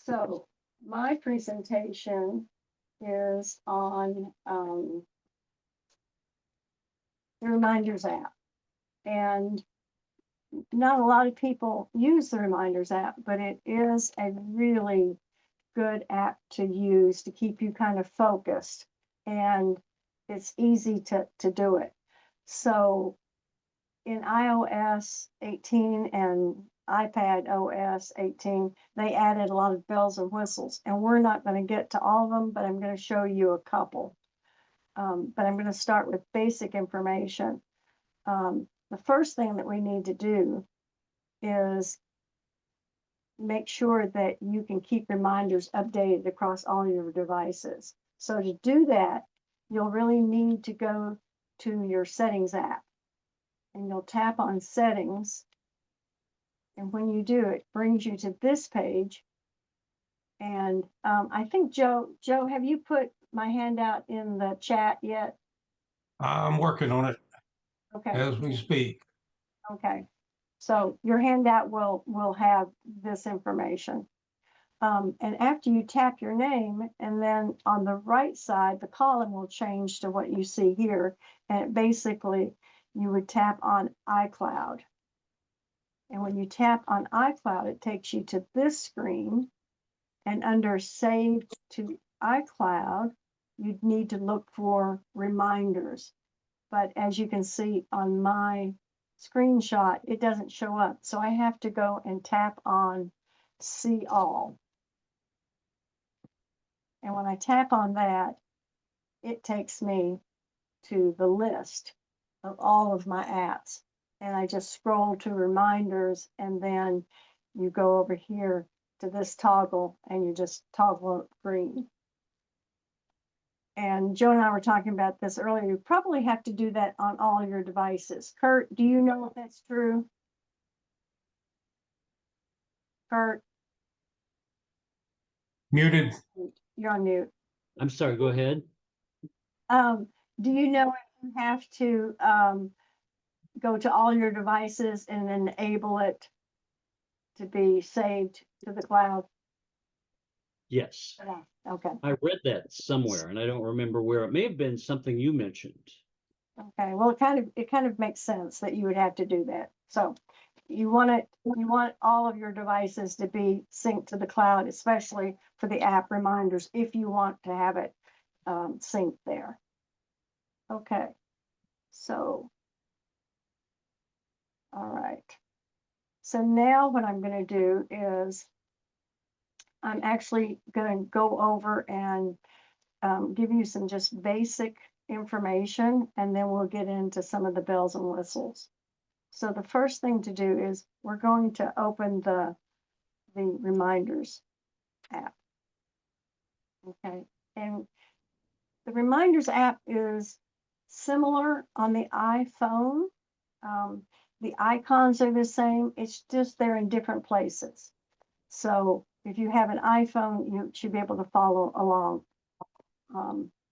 So my presentation is on the Reminders app. And not a lot of people use the Reminders app, but it is a really good app to use to keep you kind of focused. And it's easy to do it. So in iOS 18 and iPad OS 18, they added a lot of bells and whistles, and we're not going to get to all of them, but I'm going to show you a couple. But I'm going to start with basic information. The first thing that we need to do is make sure that you can keep reminders updated across all your devices. So to do that, you'll really need to go to your settings app, and you'll tap on settings. And when you do, it brings you to this page. And I think Joe, have you put my handout in the chat yet? I'm working on it Okay, as we speak. okay. So your handout will have this information. And after you tap your name, and then on the right side, the column will change to what you see here. And it basically, you would tap on iCloud. And when you tap on iCloud, it takes you to this screen. And under Saved to iCloud, you'd need to look for reminders. But as you can see on my screenshot, it doesn't show up. So I have to go and tap on See All. And when I tap on that, it takes me to the list of all of my apps. And I just scroll to reminders, and then you go over here to this toggle and you just toggle it green. And Joe and I were talking about this earlier. You probably have to do that on all your devices. Kurt, do you know if that's true? Kurt, Muted. you're on mute. I'm sorry, go ahead. Do you know if you have to go to all your devices and enable it to be saved to the cloud? Yes, Yeah. Okay. I read that somewhere and I don't remember where. It may have been something you mentioned. Okay. Well, it kind of makes sense that you would have to do that. So you want all of your devices to be synced to the cloud, especially for the app reminders, if you want to have it synced there. Okay. So, all right. So now what I'm going to do is I'm actually going to go over and give you some just basic information, and then we'll get into some of the bells and whistles. So the first thing to do is we're going to open the Reminders app. Okay, and the Reminders app is similar on the iPhone. The icons are the same, it's just they're in different places. So if you have an iPhone, you should be able to follow along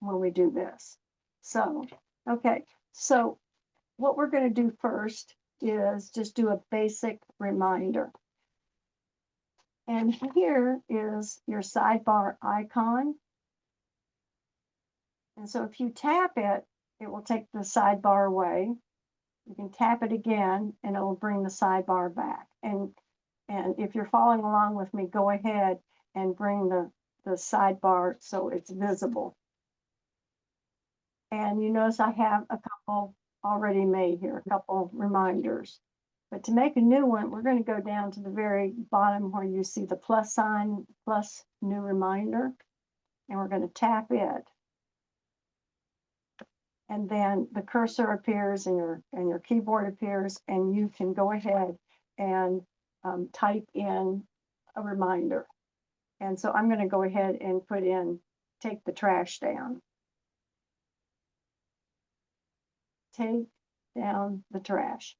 when we do this. So, okay, so what we're going to do first is just do a basic reminder. And here is your sidebar icon. And so if you tap it, it will take the sidebar away. You can tap it again and it will bring the sidebar back. And if you're following along with me, go ahead and bring the sidebar so it's visible. And you notice I have a couple already made here, a couple reminders. But to make a new one, we're going to go down to the very bottom where you see the plus sign, plus new reminder, and we're going to tap it. And then the cursor appears and your keyboard appears, and you can go ahead and type in a reminder. And so I'm going to go ahead and put in, take the trash down. Take down the trash.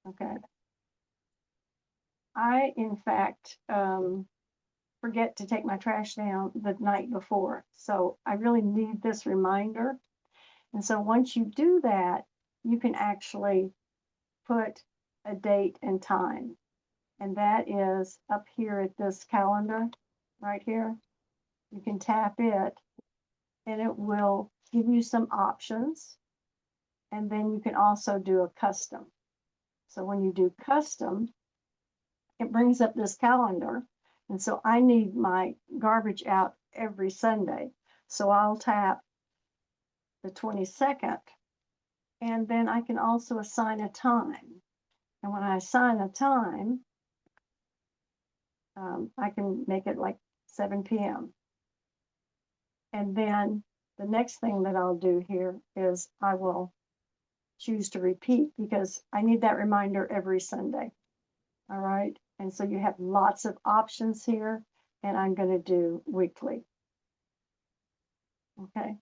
Okay. I, in fact, forget to take my trash down the night before. So I really need this reminder. And so once you do that, you can actually put a date and time. And that is up here at this calendar, right here. You can tap it and it will give you some options. And then you can also do a custom. So when you do custom, it brings up this calendar. And so I need my garbage out every Sunday. So I'll tap the 22nd, and then I can also assign a time. And when I assign a time, I can make it like 7 p.m. And then the next thing that I'll do here is I will choose to repeat because I need that reminder every Sunday. All right. And so you have lots of options here, and I'm going to do weekly. Okay.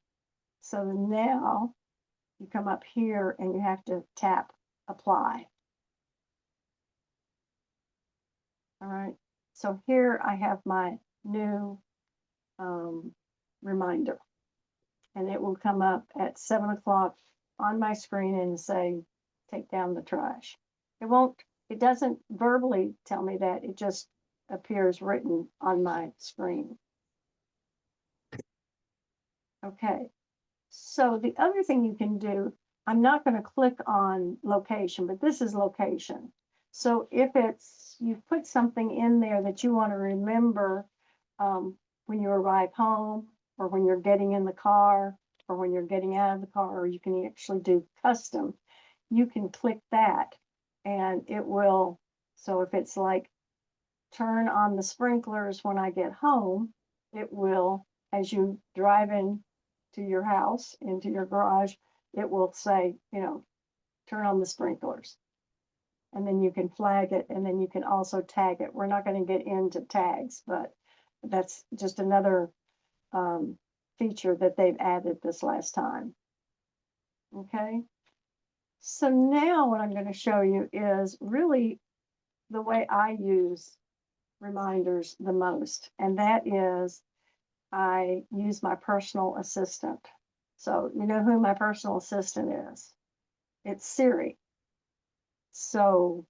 So now you come up here and you have to tap apply. All right. So here I have my new reminder, and it will come up at 7 o'clock on my screen and say, take down the trash. It doesn't verbally tell me that, it just appears written on my screen. Okay. So the other thing you can do, I'm not going to click on location, but this is location. So if you've put something in there that you want to remember when you arrive home, or when you're getting in the car, or when you're getting out of the car, or you can actually do custom, you can click that and it will. So if it's like turn on the sprinklers when I get home, it will, as you drive in to your house, into your garage, it will say, turn on the sprinklers. And then you can flag it, and then you can also tag it. We're not going to get into tags, but that's just another feature that they've added this last time. Okay. So now what I'm going to show you is really the way I use reminders the most, and that is I use my personal assistant. So you know who my personal assistant is? It's Siri. So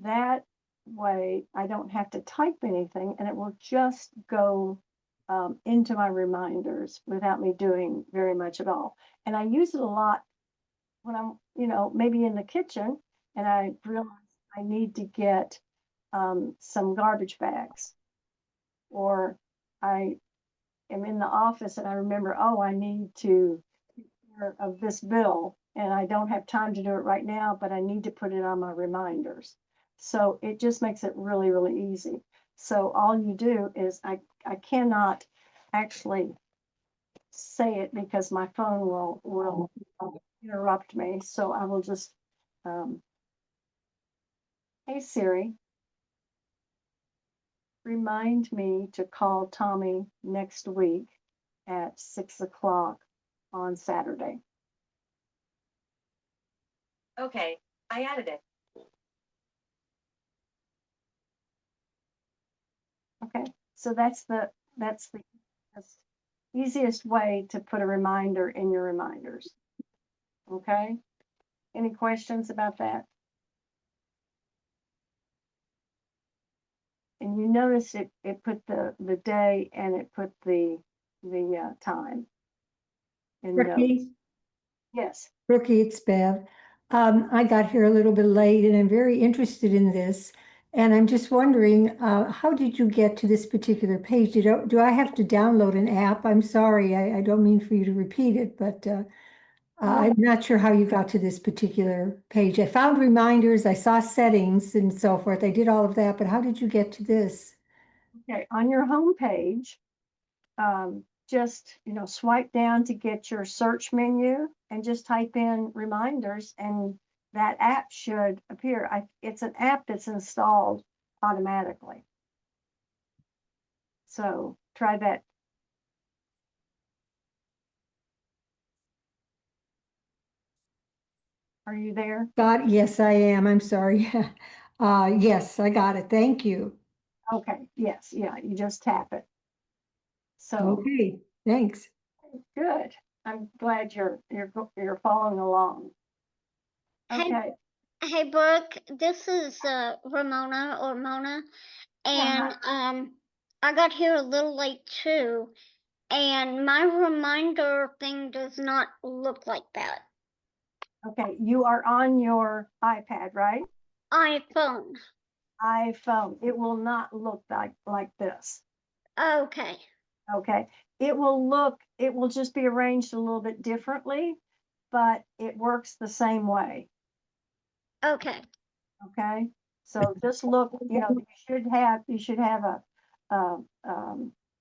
that way I don't have to type anything, and it will just go into my reminders without me doing very much at all. And I use it a lot when I'm, maybe in the kitchen and I realize I need to get some garbage bags, or I am in the office and I remember, oh, I need to take care of this bill and I don't have time to do it right now, but I need to put it on my reminders. So it just makes it really, really easy. So all you do is I cannot actually say it because my phone will interrupt me. So I will just, hey Siri, remind me to call Tommy next week at 6 o'clock on Saturday. Okay, I added it. Okay, so that's the easiest way to put a reminder in your reminders. Okay, any questions about that? And you notice it put the day and it put the time. And Rookie, yes, Rookie, it's Bev. I got here a little bit late and I'm very interested in this. And I'm just wondering, how did you get to this particular page? Do I have to download an app? I'm sorry, I don't mean for you to repeat it, but I'm not sure how you got to this particular page. I found reminders, I saw settings and so forth. I did all of that, but how did you get to this? okay, on your home page, just swipe down to get your search menu and just type in reminders and that app should appear. It's an app that's installed automatically. So try that. Are you there? Yes, I am. I'm sorry. Yes, I got it. Thank you. Okay, yes, yeah, you just tap it. So Okay, thanks. good. I'm glad you're following along. Hey. Okay, Hey Brooke, this is Ramona or Mona, Yeah, and I got here a little late too, and my reminder thing does not look like that. okay, you are on your iPad, right? iPhone. iPhone. It will not look like this. Okay. Okay, it will just be arranged a little bit differently, but it works the same way. Okay. Okay, so just look, you should have a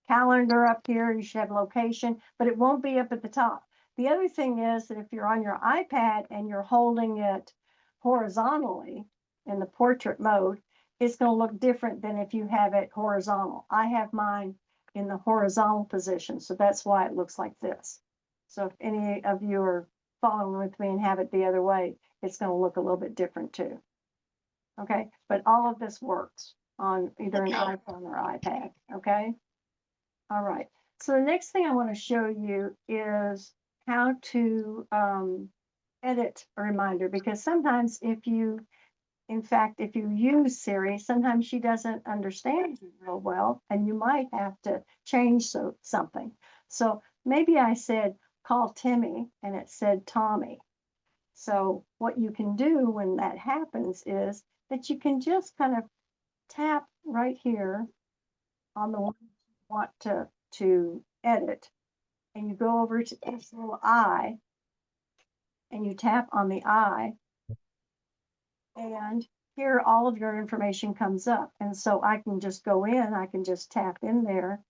calendar up here, you should have location, but it won't be up at the top. The other thing is that if you're on your iPad and you're holding it horizontally in the portrait mode, it's going to look different than if you have it horizontal. I have mine in the horizontal position, so that's why it looks like this. So if any of you are following with me and have it the other way, it's going to look a little bit different too. Okay, but all of this works on either an Okay. iPhone or iPad, okay? All right, so the next thing I want to show you is how to edit a reminder, because sometimes in fact, if you use Siri, sometimes she doesn't understand you real well, and you might have to change something. So maybe I said, call Timmy, and it said Tommy. So what you can do when that happens is that you can just kind of tap right here on the one you want to edit, and you go over to this little eye, and you tap on the eye, and here all of your information comes up. And so I can just go in, I can just tap in there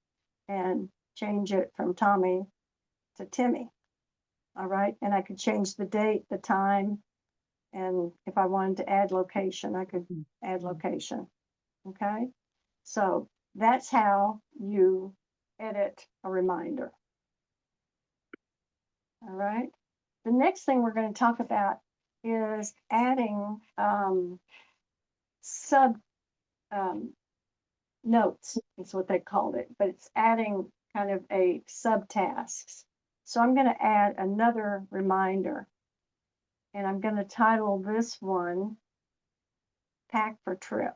and change it from Tommy to Timmy. All right, and I could change the date, the time, and if I wanted to add location, I could add location. Okay, so that's how you edit a reminder. All right, the next thing we're going to talk about is adding sub notes, is what they called it, but it's adding kind of a subtasks. So I'm going to add another reminder, and I'm going to title this one Pack for Trip.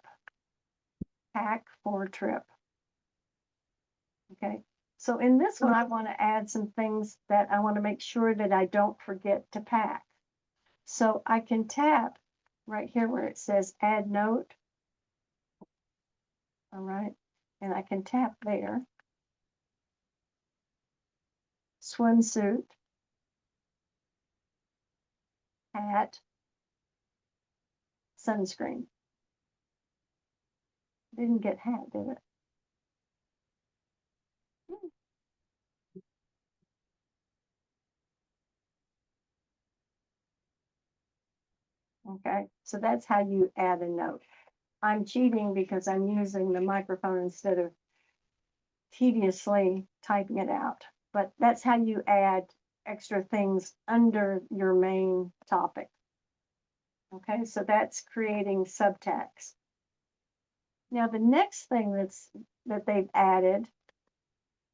Pack for Trip. Okay, so in this one, I want to add some things that I want to make sure that I don't forget to pack. So I can tap right here where it says add note. All right, and I can tap there. Swimsuit, hat, sunscreen. Didn't get hat, did it? Okay, so that's how you add a note. I'm cheating because I'm using the microphone instead of tediously typing it out. But that's how you add extra things under your main topic. Okay, so that's creating subtext. Now the next thing that they've added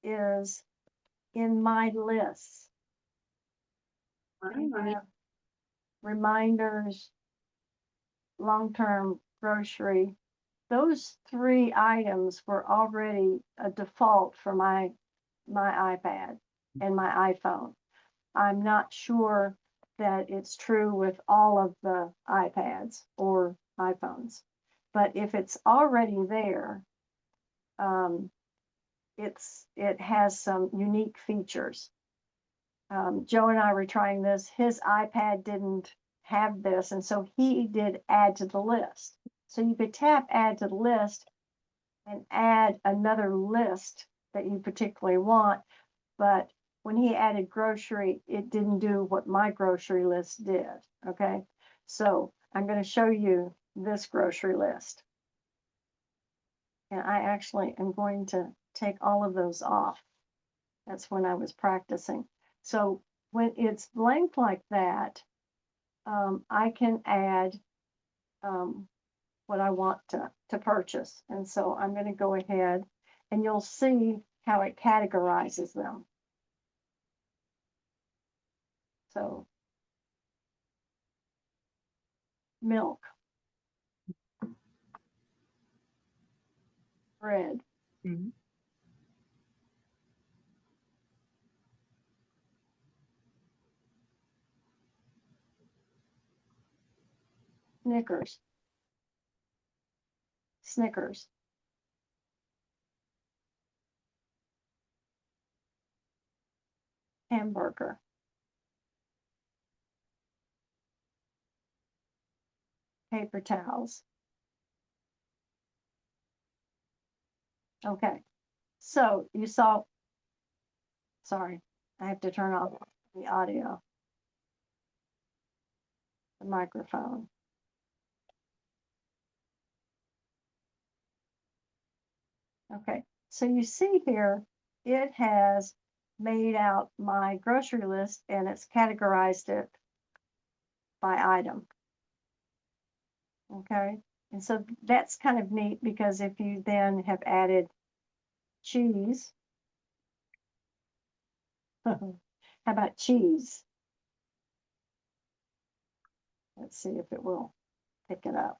is in my lists. I have reminders, long-term grocery. Those three items were already a default for my iPad and my iPhone. I'm not sure that it's true with all of the iPads or iPhones, but if it's already there, it has some unique features. Joe and I were trying this. His iPad didn't have this, and so he did add to the list. So you could tap add to the list and add another list that you particularly want. But when he added grocery, it didn't do what my grocery list did. Okay, so I'm going to show you this grocery list. And I actually am going to take all of those off. That's when I was practicing. So when it's blank like that, I can add what I want to purchase. And so I'm going to go ahead, and you'll see how it categorizes them. So milk, bread, Mhm. Snickers, Snickers, hamburger, paper towels. Okay, so you saw, sorry, I have to turn off the audio, the microphone. Okay, so you see here, it has made out my grocery list and it's categorized it by item. Okay, and so that's kind of neat because if you then have added cheese, how about cheese? Let's see if it will pick it up.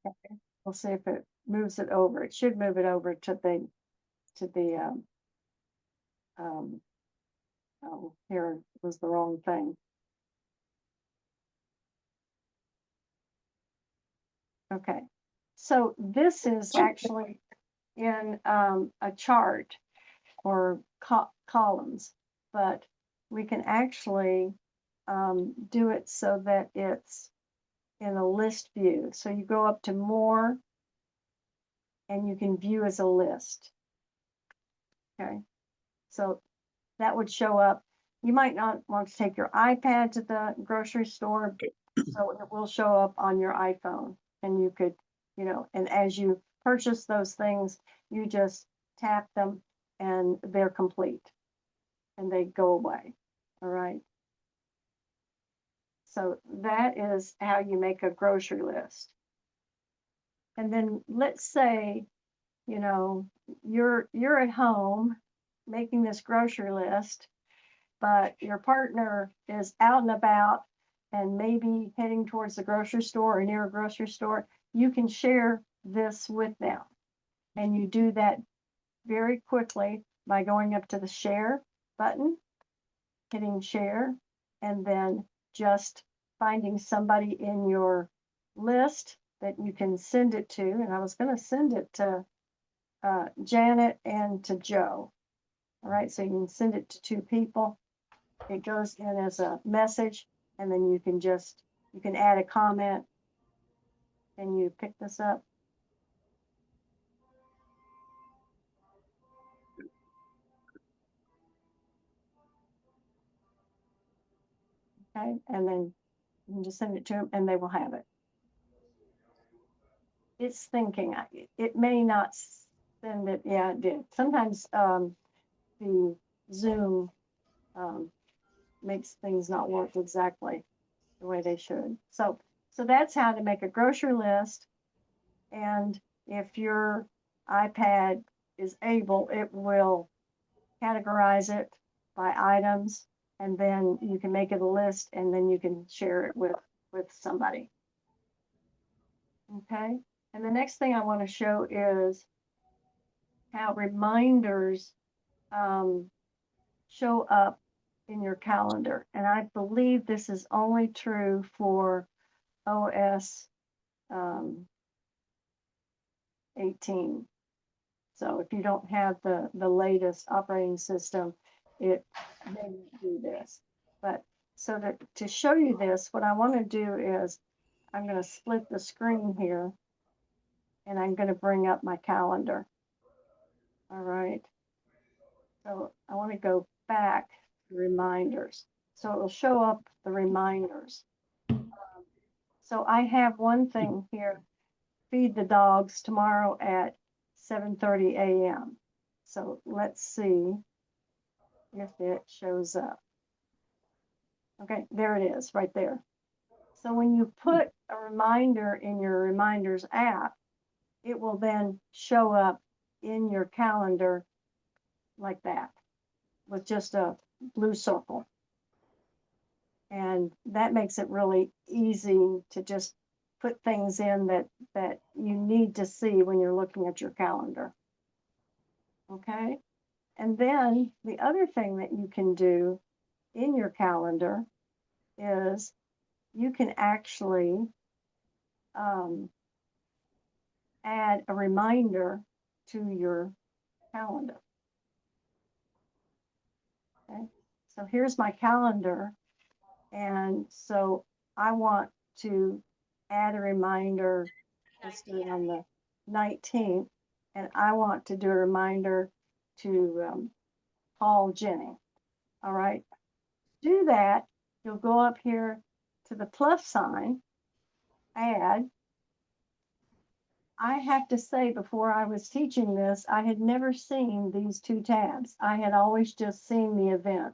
Okay, we'll see if it moves it over. It should move it over to the oh, here was the wrong thing. Okay, so this is actually in a chart or columns, but we can actually do it so that it's in a list view. So you go up to more and you can view as a list. Okay, so that would show up. You might not want to take your iPad to the grocery store, so it will show up on your iPhone and you could, you know, and as you purchase those things, you just tap them and they're complete and they go away. All right. So that is how you make a grocery list. And then let's say, you know, you're at home making this grocery list, but your partner is out and about and maybe heading towards the grocery store or near a grocery store. You can share this with them. And you do that very quickly by going up to the share button, hitting share, and then just finding somebody in your list that you can send it to. And I was going to send it to Janet and to Joe. All right, so you can send it to two people. It goes in as a message, and then you can add a comment. Can you pick this up? Okay, and then you can just send it to them and they will have it. It's thinking, it may not send it. Yeah, it did. Sometimes the Zoom makes things not work exactly the way they should. So that's how to make a grocery list. And if your iPad is able, it will categorize it by items, and then you can make it a list, and then you can share it with somebody. Okay, and the next thing I want to show is how reminders show up in your calendar. And I believe this is only true for OS 18. So if you don't have the latest operating system, it may do this. But so to show you this, what I want to do is I'm going to split the screen here and I'm going to bring up my calendar. All right. So I want to go back to reminders. So it will show up the reminders. So I have one thing here, feed the dogs tomorrow at 7:30 a.m. So let's see if it shows up. Okay, there it is, right there. So when you put a reminder in your Reminders app, it will then show up in your calendar like that with just a blue circle. And that makes it really easy to just put things in that you need to see when you're looking at your calendar. Okay? And then the other thing that you can do in your calendar is you can actually add a reminder to your calendar. Okay, so here's my calendar. And so I want to add a reminder, let's do it on the 19th, and I want to do a reminder to call Jenny. All right, do that. You'll go up here to the plus sign, add. I have to say, before I was teaching this, I had never seen these two tabs. I had always just seen the event.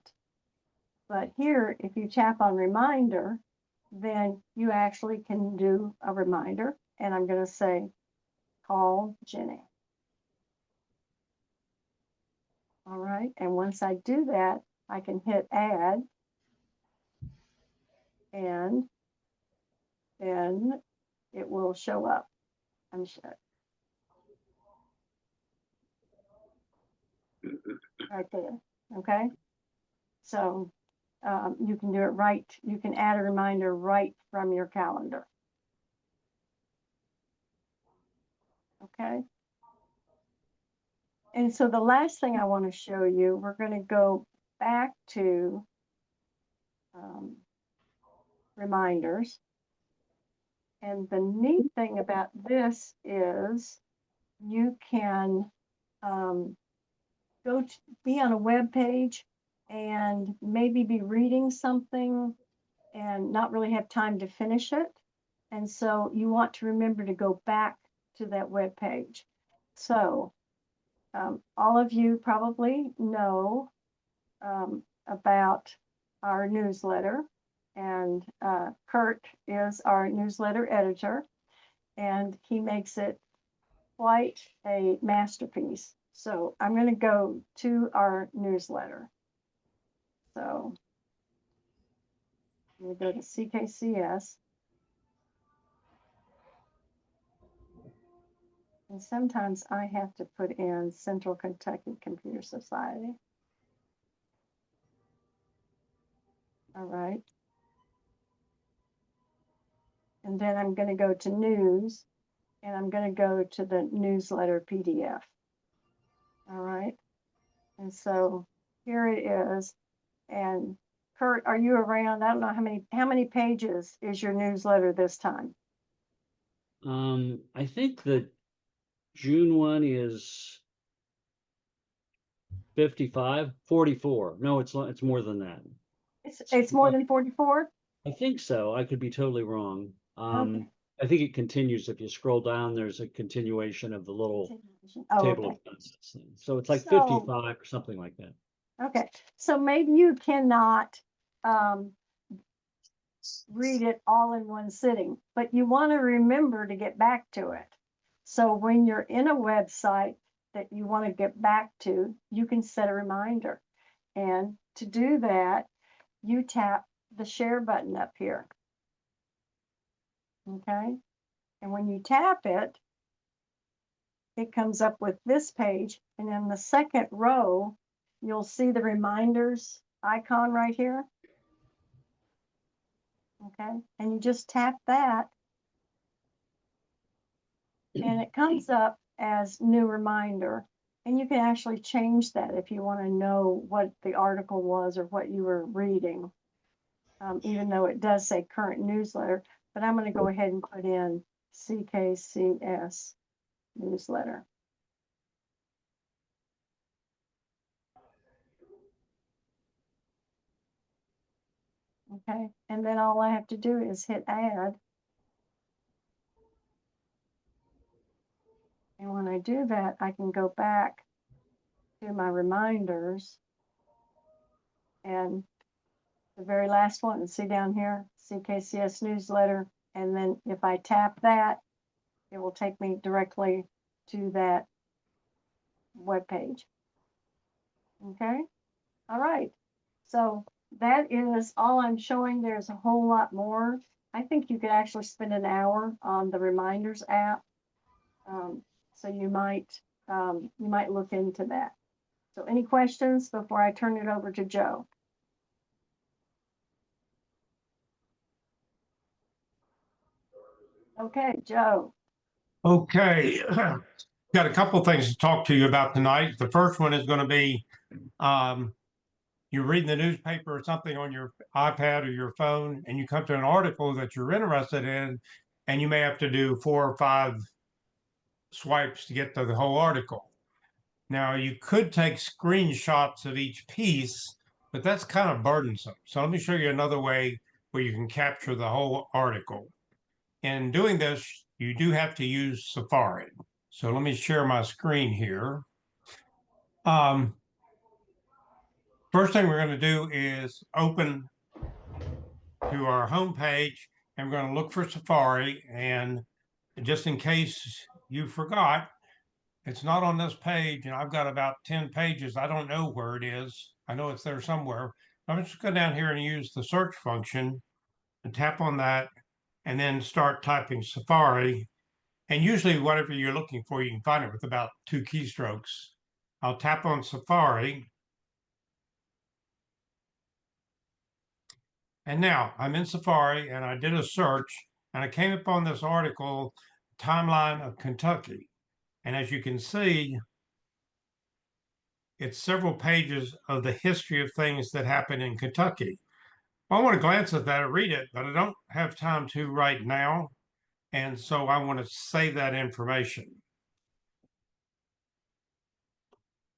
But here, if you tap on reminder, then you actually can do a reminder. And I'm going to say, call Jenny. All right. And once I do that, I can hit add. And then it will show up. I'm sure. Right there. Okay. So you can do it right. You can add a reminder right from your calendar. Okay. And so the last thing I want to show you, we're going to go back to reminders. And the neat thing about this is you can go to be on a web page and maybe be reading something and not really have time to finish it. And so you want to remember to go back to that web page. So all of you probably know about our newsletter, and Kurt is our newsletter editor, and he makes it quite a masterpiece. So I'm going to go to our newsletter. So we go to CKCS. And sometimes I have to put in Central Kentucky Computer Society. All right. And then I'm going to go to news, and I'm going to go to the newsletter PDF. All right. And so here it is. And Kurt, are you around? I don't know how many pages is your newsletter this time? I think the June one is 55, 44. No, it's more than that. It's more than 44? I think so. I could be totally wrong. Okay. I think it continues. If you scroll down, there's a continuation of the little Oh, table okay. of contents thing. So it's like So- 55 or something like that. Okay, so maybe you cannot read it all in one sitting, but you want to remember to get back to it. So when you're in a website that you want to get back to, you can set a reminder. And to do that, you tap the share button up here. Okay, and when you tap it, it comes up with this page. And in the second row, you'll see the reminders icon right here. Okay, and you just tap that, and it comes up as new reminder. And you can actually change that if you want to know what the article was or what you were reading, even though it does say current newsletter. But I'm going to go ahead and put in CKCS newsletter. Okay, and then all I have to do is hit add. And when I do that, I can go back to my reminders. And the very last one, see down here, CKCS newsletter. And then if I tap that, it will take me directly to that webpage. Okay, all right. So that is all I'm showing. There's a whole lot more. I think you could actually spend an hour on the reminders app. So you might look into that. So any questions before I turn it over to Joe? Okay, Joe. Okay, got a couple things to talk to you about tonight. The first one is going to be you're reading the newspaper or something on your iPad or your phone, and you come to an article that you're interested in, and you may have to do 4 or 5 swipes to get to the whole article. Now, you could take screenshots of each piece, but that's kind of burdensome. So let me show you another way where you can capture the whole article. In doing this, you do have to use Safari. So let me share my screen here. First thing we're going to do is open to our home page, and we're going to look for Safari. And just in case you forgot, it's not on this page, and I've got about 10 pages. I don't know where it is. I know it's there somewhere. I'm just going to go down here and use the search function and tap on that, and then start typing Safari. And usually whatever you're looking for, you can find it with about 2 keystrokes. I'll tap on Safari. And now I'm in Safari, and I did a search, and I came upon this article, Timeline of Kentucky. And as you can see, it's several pages of the history of things that happened in Kentucky. I want to glance at that and read it, but I don't have time to right now. And so I want to save that information.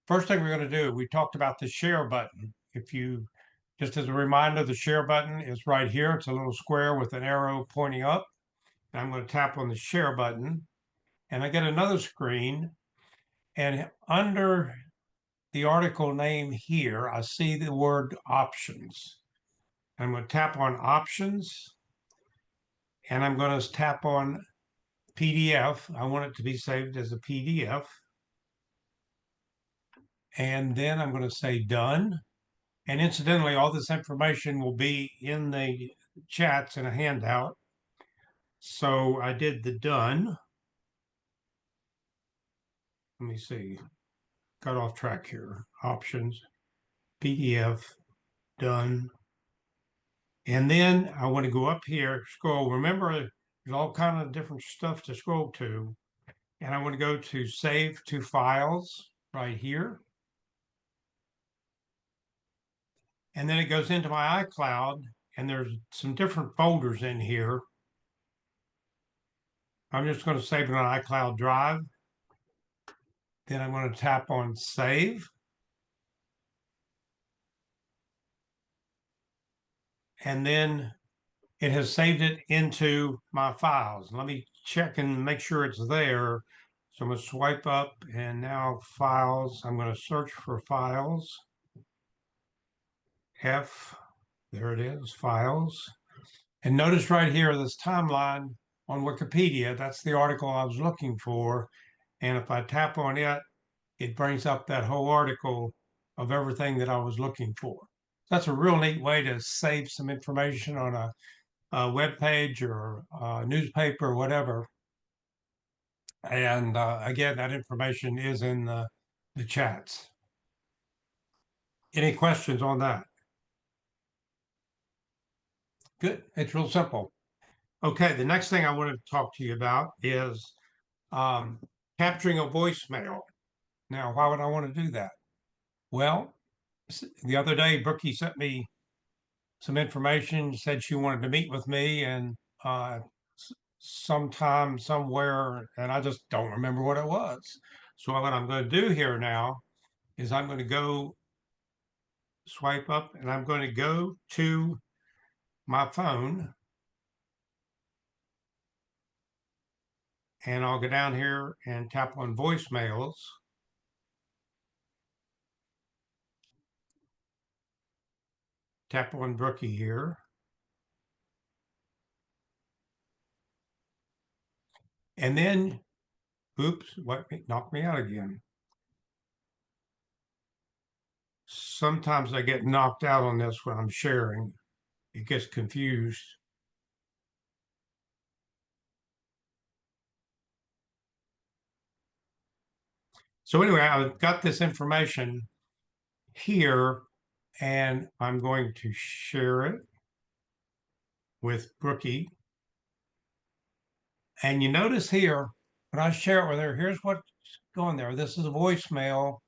First thing we're going to do, we talked about the share button. If you, just as a reminder, the share button is right here. It's a little square with an arrow pointing up. And I'm going to tap on the share button, and I get another screen. And under the article name here, I see the word options. I'm going to tap on options, and I'm going to tap on PDF. I want it to be saved as a PDF. And then I'm going to say done. And incidentally, all this information will be in the chats in a handout. So I did the done. Let me see. Got off track here. Options, PDF, done. And then I want to go up here, scroll. Remember, there's all kind of different stuff to scroll to. And I want to go to Save to Files right here. And then it goes into my iCloud, and there's some different folders in here. I'm just going to save it on iCloud Drive. Then I'm going to tap on Save. And then it has saved it into my files. Let me check and make sure it's there. So I'm going to swipe up, and now Files. I'm going to search for Files. F, there it is, Files. And notice right here, this timeline on Wikipedia, that's the article I was looking for. And if I tap on it, it brings up that whole article of everything that I was looking for. That's a real neat way to save some information on a web page or a newspaper or whatever. And again, that information is in the chats. Any questions on that? Good. It's real simple. Okay, the next thing I wanted to talk to you about is capturing a voicemail. Now, why would I want to do that? Well, the other day, Brookie sent me some information, said she wanted to meet with me, and sometime, somewhere, and I just don't remember what it was. So what I'm going to do here now is I'm going to go swipe up, and I'm going to go to my phone, and I'll go down here and tap on voicemails. tap on Brookie here. And then, oops, knocked me out again. Sometimes I get knocked out on this when I'm sharing. It gets confused. So anyway, I've got this information here and I'm going to share it with Brookie. And you notice here, when I share it with her, here's what's going there. This is a voicemail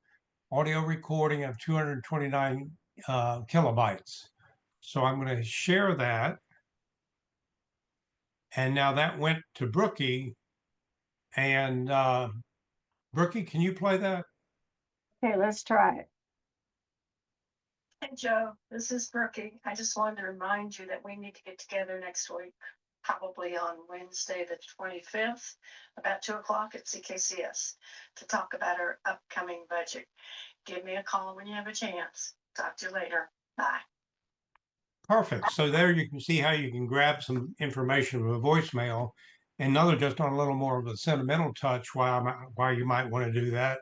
audio recording of 229 kilobytes. So I'm going to share that. And now that went to Brookie. And Brookie, can you play that? Okay, let's try it. Hey, Joe, this is Brookie. I just wanted to remind you that we need to get together next week, probably on Wednesday, the 25th, about 2 o'clock at CKCS to talk about our upcoming budget. Give me a call when you have a chance. Talk to you later. Bye. Perfect. So there you can see how you can grab some information from a voicemail. Another just on a little more of a sentimental touch why you might want to do that.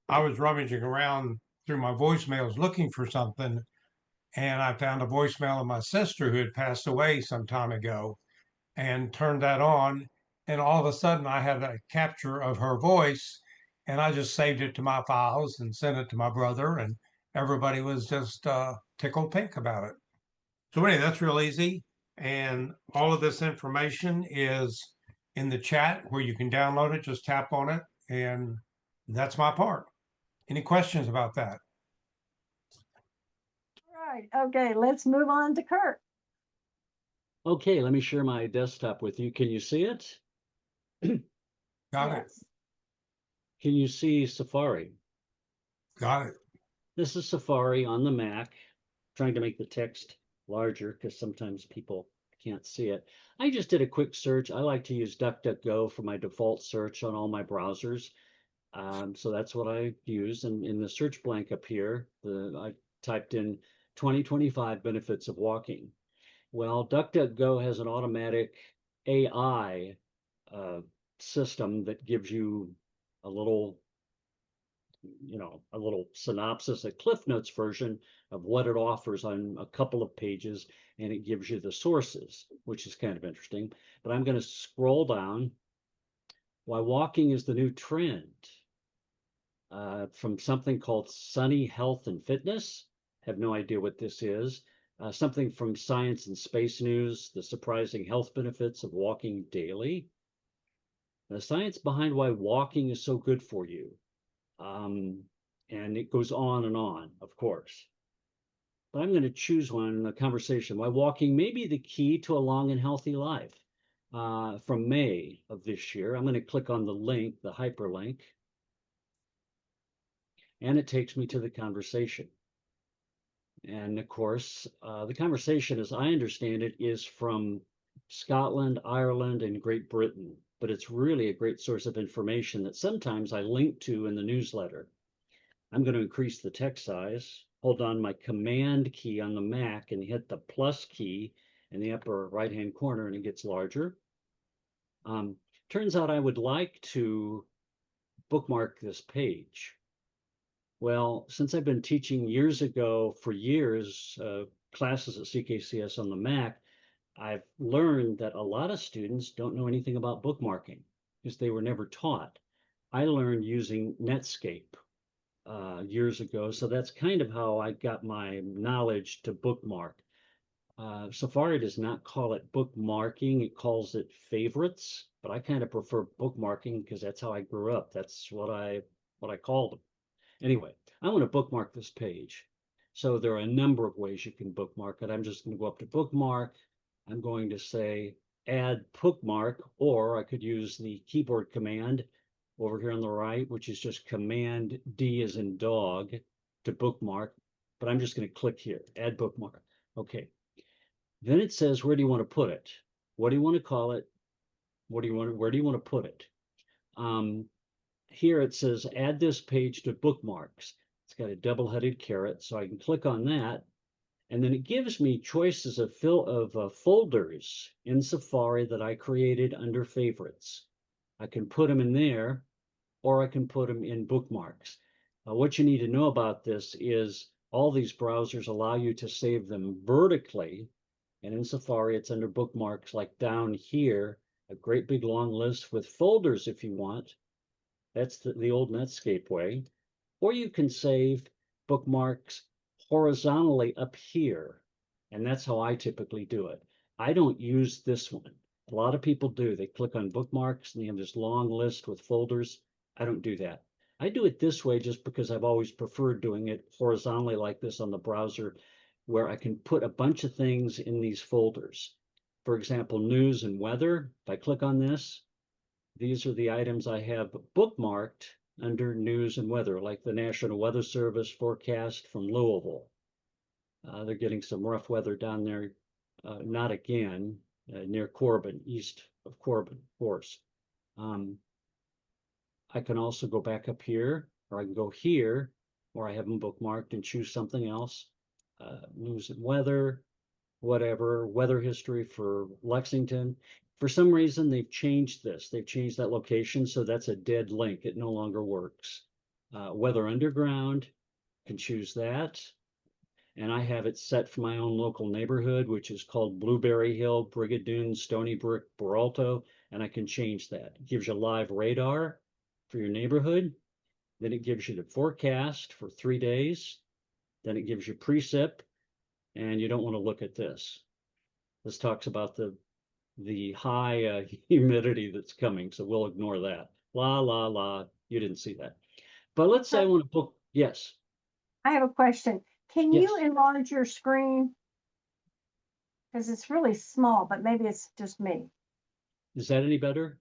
I was rummaging around through my voicemails looking for something, and I found a voicemail of my sister who had passed away some time ago and turned that on. And all of a sudden I had a capture of her voice and I just saved it to my files and sent it to my brother, and everybody was just tickled pink about it. So anyway, that's real easy. And all of this information is in the chat where you can download it. Just tap on it. And that's my part. Any questions about that? Right, okay, let's move on to Kurt. Okay, let me share my desktop with you. Can you see it? Got it. Yes. Can you see Safari? Got it. This is Safari on the Mac. Trying to make the text larger because sometimes people can't see it. I just did a quick search. I like to use DuckDuckGo for my default search on all my browsers. So that's what I use. And in the search blank up here, I typed in 2025 benefits of walking. Well, DuckDuckGo has an automatic AI system that gives you a little synopsis, a Cliff Notes version of what it offers on a couple of pages, and it gives you the sources, which is kind of interesting. But I'm going to scroll down. Why walking is the new trend, from something called Sunny Health and Fitness. Have no idea what this is. Something from Science and Space News, the surprising health benefits of walking daily. The science behind why walking is so good for you. And it goes on, of course. But I'm going to choose one, a conversation. Why walking may be the key to a long and healthy life. From May of this year. I'm going to click on the link, the hyperlink. And it takes me to the conversation. And of course, the conversation, as I understand it, is from Scotland, Ireland, and Great Britain. But it's really a great source of information that sometimes I link to in the newsletter. I'm going to increase the text size, hold on my Command key on the Mac and hit the plus key in the upper right-hand corner, and it gets larger. Turns out I would like to bookmark this page. Well, since I've been teaching years ago for years, classes at CKCS on the Mac, I've learned that a lot of students don't know anything about bookmarking because they were never taught. I learned using Netscape years ago, so that's kind of how I got my knowledge to bookmark. Safari does not call it bookmarking, it calls it favorites, but I kind of prefer bookmarking because that's how I grew up. That's what I called them. Anyway, I want to bookmark this page. So there are a number of ways you can bookmark it. I'm just going to go up to bookmark. I'm going to say add bookmark, or I could use the keyboard command over here on the right, which is just Command D as in dog to bookmark. But I'm just going to click here, add bookmark. Okay. Then it says, where do you want to put it? What do you want to call it? Where do you want to put it? Here it says, add this page to bookmarks. It's got a double-headed caret, so I can click on that. And then it gives me choices of folders in Safari that I created under favorites. I can put them in there, or I can put them in bookmarks. What you need to know about this is all these browsers allow you to save them vertically. And in Safari, it's under bookmarks, like down here, a great big long list with folders if you want. That's the old Netscape way. Or you can save bookmarks horizontally up here. And that's how I typically do it. I don't use this one. A lot of people do. They click on bookmarks and they have this long list with folders. I don't do that. I do it this way just because I've always preferred doing it horizontally like this on the browser, where I can put a bunch of things in these folders. For example, news and weather. If I click on this, these are the items I have bookmarked under news and weather, like the National Weather Service forecast from Louisville. They're getting some rough weather down there, not again, near Corbin, east of Corbin, of course. I can also go back up here, or I can go here, where I have them bookmarked, and choose something else. News and weather, whatever, weather history for Lexington. For some reason, they've changed this. They've changed that location, so that's a dead link. It no longer works. Weather Underground, can choose that. And I have it set for my own local neighborhood, which is called Blueberry Hill, Brigadoon, Stony Brook, Beralto, and I can change that. It gives you live radar for your neighborhood. Then it gives you the forecast for 3 days. Then it gives you precip, and you don't want to look at this. This talks about the high humidity that's coming, so we'll ignore that. La, la, la, you didn't see that. But let's say I want to book, yes. I have a question. Can Yes. you enlarge your screen? Because it's really small, but maybe it's just me. Is that any better?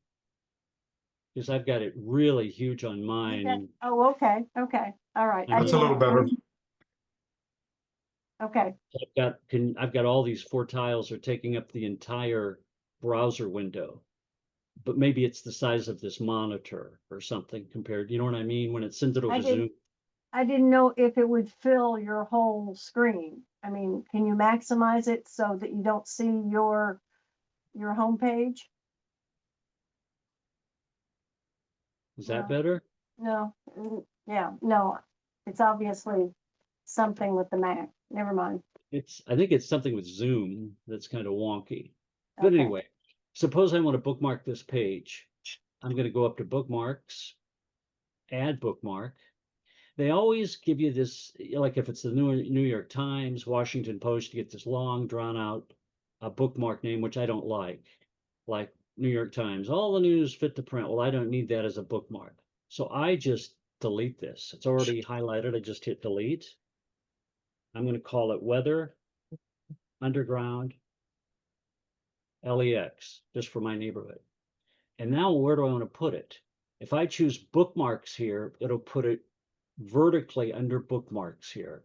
Because I've got it really huge on You mine. got- Oh, okay, okay, all right. I That's a didn't little know. better. Okay, I've got all these 4 tiles are taking up the entire browser window. But maybe it's the size of this monitor or something compared, you know what I mean? When it sends it I over did. Zoom. I didn't know if it would fill your whole screen. I mean, can you maximize it so that you don't see your homepage? Is that No. better? No, yeah, no, it's obviously something with the Mac. Never mind. I think it's something with Zoom that's kind of wonky. But Okay. anyway, suppose I want to bookmark this page. I'm going to go up to bookmarks, add bookmark. They always give you this, like if it's the New York Times, Washington Post, you get this long drawn out bookmark name, which I don't like New York Times, all the news fit to print. Well, I don't need that as a bookmark. So I just delete this. It's already highlighted. I just hit delete. I'm going to call it Weather Underground LEX, just for my neighborhood. And now where do I want to put it? If I choose bookmarks here, it'll put it vertically under bookmarks here.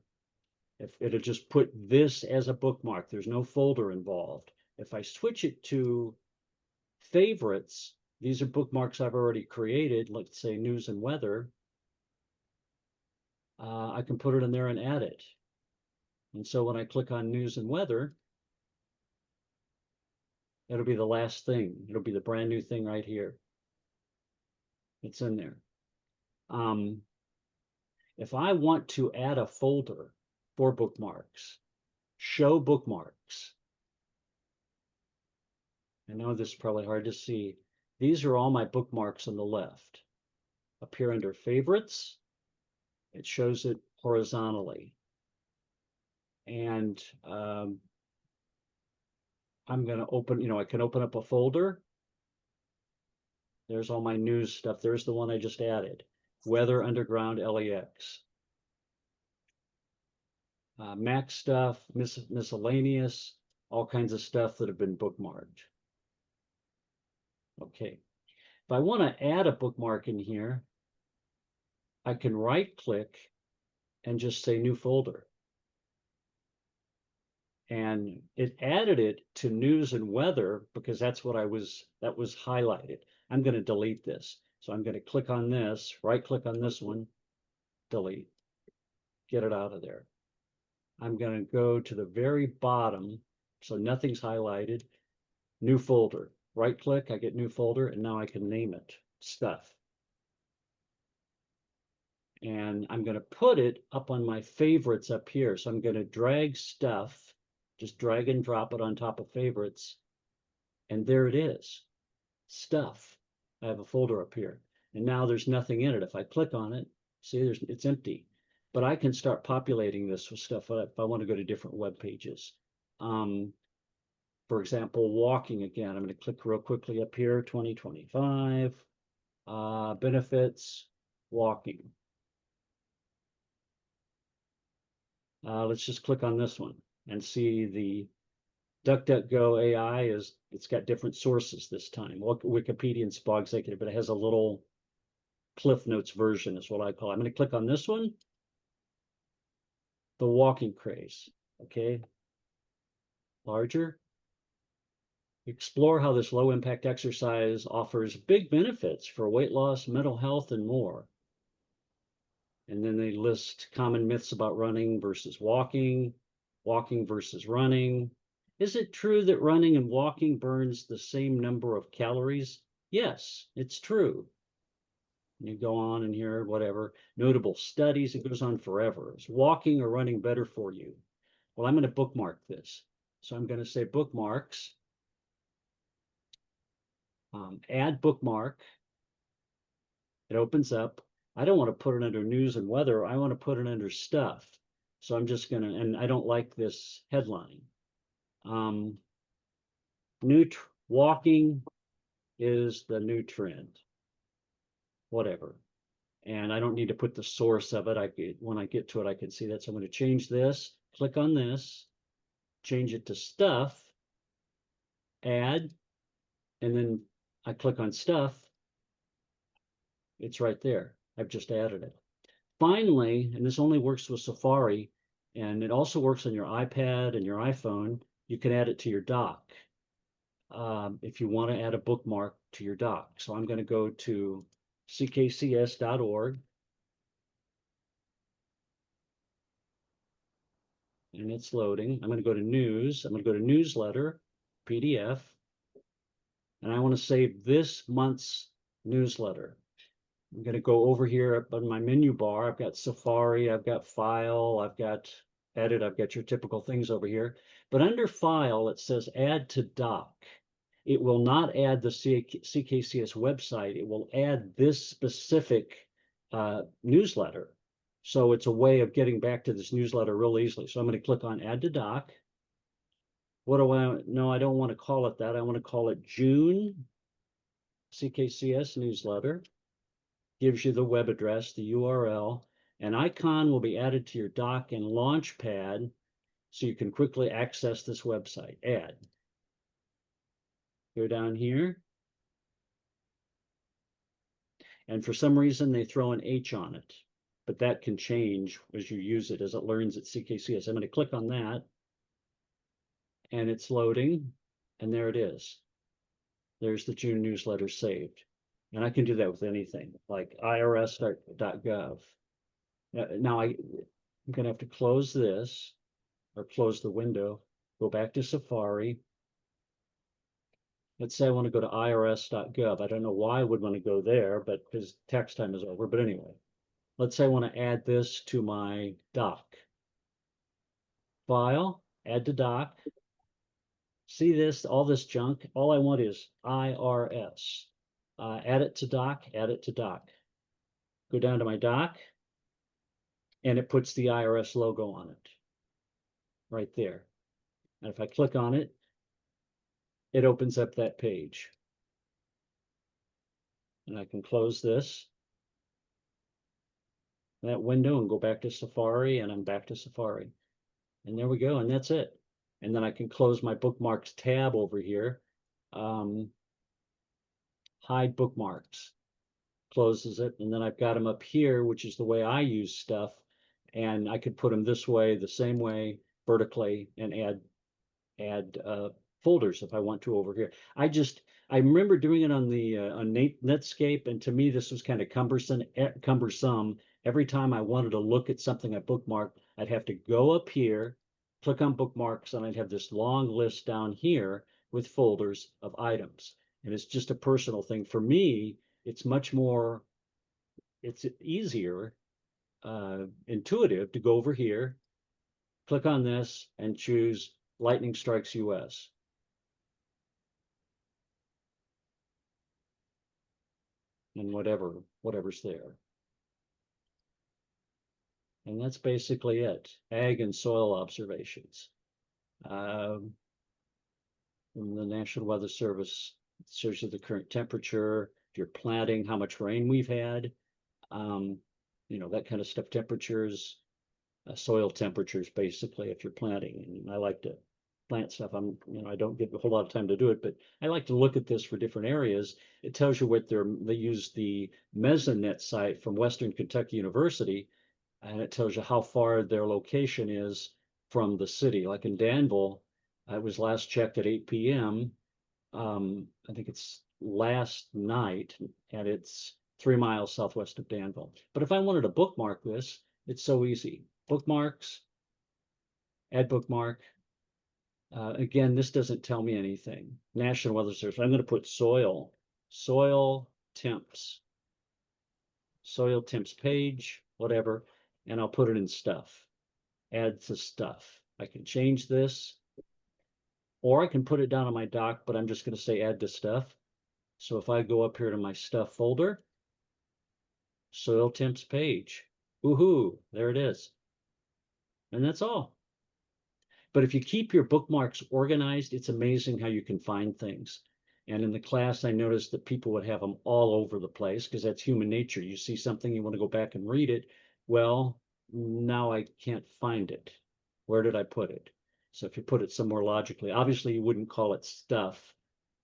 If it'll just put this as a bookmark, there's no folder involved. If I switch it to favorites, these are bookmarks I've already created, let's say news and weather. I can put it in there and add it. And so when I click on news and weather, it'll be the last thing. It'll be the brand new thing right here. It's in there. If I want to add a folder for bookmarks, show bookmarks. I know this is probably hard to see. These are all my bookmarks on the left. Up here under favorites, it shows it horizontally. And I'm going to open, I can open up a folder. There's all my news stuff. There's the one I just added. Weather Underground LEX. Mac stuff, miscellaneous, all kinds of stuff that have been bookmarked. Okay. If I want to add a bookmark in here, I can right click and just say new folder. And it added it to news and weather because that's what that was highlighted. I'm going to delete this. So I'm going to click on this, right click on this one, delete, get it out of there. I'm going to go to the very bottom, so nothing's highlighted. New folder. Right click, I get new folder, and now I can name it stuff. And I'm going to put it up on my favorites up here. So I'm going to drag stuff, just drag and drop it on top of favorites. And there it is, stuff. I have a folder up here. And now there's nothing in it. If I click on it, see, it's empty. But I can start populating this with stuff if I want to go to different web pages. For example, walking again. I'm going to click real quickly up here, 2025, benefits, walking. Let's just click on this one and see the DuckDuckGo AI it's got different sources this time. Wikipedia and Spa Executive, but it has a little Cliff Notes version is what I call it. I'm going to click on this one. The walking craze. Okay. Larger. Explore how this low impact exercise offers big benefits for weight loss, mental health, and more. And then they list common myths about running versus walking, walking versus running. Is it true that running and walking burns the same number of calories? Yes, it's true. You go on and here, whatever. Notable studies, it goes on forever. Is walking or running better for you? Well, I'm going to bookmark this. So I'm going to say bookmarks. Add bookmark. It opens up. I don't want to put it under news and weather. I want to put it under stuff. So I'm just going to, and I don't like this headline. Walking is the new trend. Whatever. And I don't need to put the source of it. When I get to it, I can see that. So I'm going to change this, click on this, change it to stuff, add, and then I click on stuff. It's right there. I've just added it. Finally, and this only works with Safari, and it also works on your iPad and your iPhone, you can add it to your dock if you want to add a bookmark to your dock. So I'm going to go to ckcs.org. And it's loading. I'm going to go to news. I'm going to go to newsletter, PDF. And I want to save this month's newsletter. I'm going to go over here up on my menu bar. I've got Safari, I've got File, I've got Edit, I've got your typical things over here. But under File, it says Add to Dock. It will not add the CKCS website. It will add this specific newsletter. So it's a way of getting back to this newsletter real easily. So I'm going to click on Add to Dock. What do I, no, I don't want to call it that. I want to call it June CKCS newsletter. Gives you the web address, the URL. An icon will be added to your dock and Launchpad so you can quickly access this website. Add. Go down here. And for some reason, they throw an H on it. But that can change as you use it, as it learns at CKCS. I'm going to click on that. And it's loading. And there it is. There's the June newsletter saved. And I can do that with anything, like irs.gov. Now I'm going to have to close this, or close the window, go back to Safari. Let's say I want to go to irs.gov. I don't know why I would want to go there, but because tax time is over. But anyway, let's say I want to add this to my dock. File, add to dock. See this, all this junk? All I want is IRS. Add it to dock, add it to dock. Go down to my dock, and it puts the IRS logo on it. Right there. And if I click on it, it opens up that page. And I can close that window and go back to Safari, and I'm back to Safari. And there we go, and that's it. And then I can close my bookmarks tab over here. Hide bookmarks. Closes it, and then I've got them up here, which is the way I use stuff. And I could put them this way, the same way, vertically, and add folders if I want to over here. I remember doing it on the on Netscape, and to me this was kind of cumbersome, Every time I wanted to look at something I bookmarked, I'd have to go up here, click on bookmarks, and I'd have this long list down here with folders of items. And it's just a personal thing. For me, it's much more, it's easier, intuitive to go over here, click on this, and choose Lightning Strikes US. And whatever's there. And that's basically it. Ag and soil observations. From the National Weather Service, it shows you the current temperature, if you're planting, how much rain we've had, that kind of stuff, temperatures, soil temperatures, basically, if you're planting. And I like to plant stuff. I don't get a whole lot of time to do it, but I like to look at this for different areas. It tells you what they use the Mesonet site from Western Kentucky University, and it tells you how far their location is from the city. Like in Danville, I was last checked at 8 p.m. I think it's last night, and it's 3 miles southwest of Danville. But if I wanted to bookmark this, it's so easy. Bookmarks, add bookmark. Again, this doesn't tell me anything. National Weather Service. I'm going to put soil temps page, whatever, and I'll put it in stuff. Add to stuff. I can change this, or I can put it down on my dock, but I'm just going to say add to stuff. So if I go up here to my stuff folder, soil temps page, woohoo, there it is. And that's all. But if you keep your bookmarks organized, it's amazing how you can find things. And in the class, I noticed that people would have them all over the place because that's human nature. You see something, you want to go back and read it. Well, now I can't find it. Where did I put it? So if you put it somewhere logically, obviously you wouldn't call it stuff.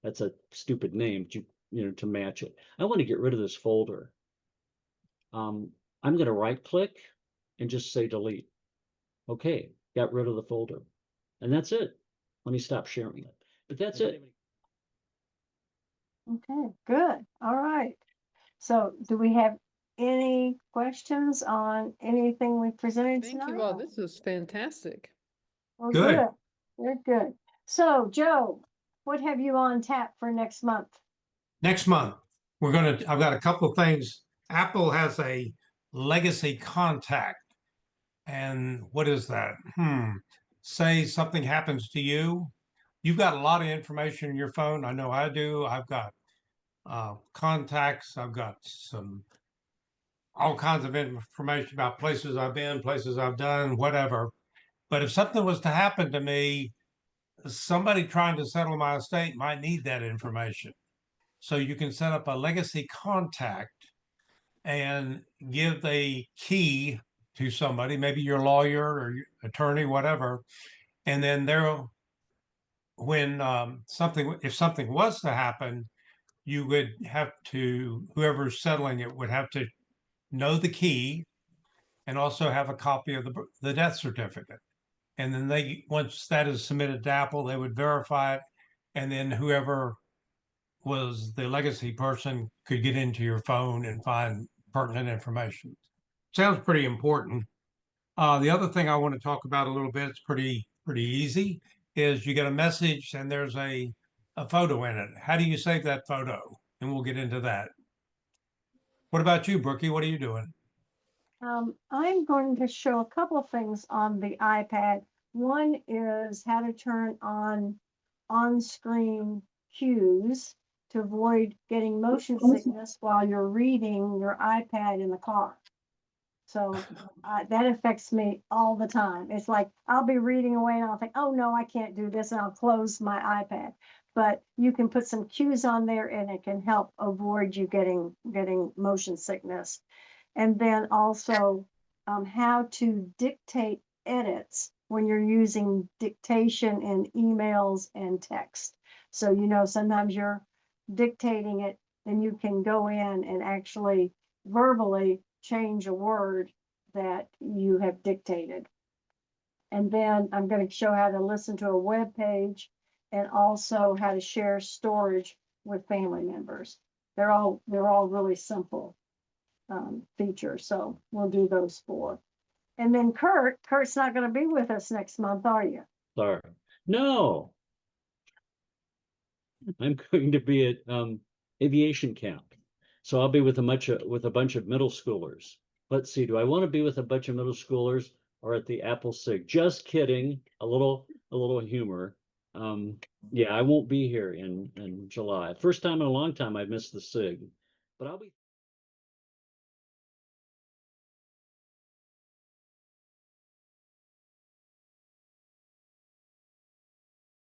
That's a stupid name to match it. I want to get rid of this folder. I'm going to right click and just say delete. Okay, got rid of the folder. And that's it. Let me stop sharing it. But that's it. Okay, good. All right. So do we have any questions on anything we presented tonight? Thank you all. This was fantastic. Well, Good. Good, good. So Joe, what have you on tap for next month? Next month, I've got a couple of things. Apple has a legacy contact. And what is that? Say something happens to you. You've got a lot of information in your phone. I know I do. I've got contacts. I've got all kinds of information about places I've been, places I've done, whatever. But if something was to happen to me, somebody trying to settle my estate might need that information. So you can set up a legacy contact and give the key to somebody, maybe your lawyer or your attorney, whatever. And then when if something was to happen, you would have to, whoever's settling it would have to know the key and also have a copy of the death certificate. And then once that is submitted to Apple, they would verify it. And then whoever was the legacy person could get into your phone and find pertinent information. Sounds pretty important. The other thing I want to talk about a little bit, it's pretty easy, is you get a message and there's a photo in it. How do you save that photo? And we'll get into that. What about you, Brookie? What are you doing? I'm going to show a couple of things on the iPad. One is how to turn on-screen cues to avoid getting motion sickness while you're reading your iPad in the car. So that affects me all the time. It's like I'll be reading away and I'll think, oh no, I can't do this, and I'll close my iPad. But you can put some cues on there and it can help avoid you getting motion sickness. And then also how to dictate edits when you're using dictation in emails and text. So, sometimes you're dictating it, then you can go in and actually verbally change a word that you have dictated. And then I'm going to show how to listen to a web page and also how to share storage with family members. They're all really simple. feature. So we'll do those 4. And then Kurt's not going to be with us next month, are you? Sorry. No. I'm going to be at aviation camp. So I'll be with a bunch of middle schoolers. Let's see, do I want to be with a bunch of middle schoolers or at the Apple Sig? Just kidding. A little humor. Yeah, I won't be here in July. First time in a long time I've missed the Sig. But I'll be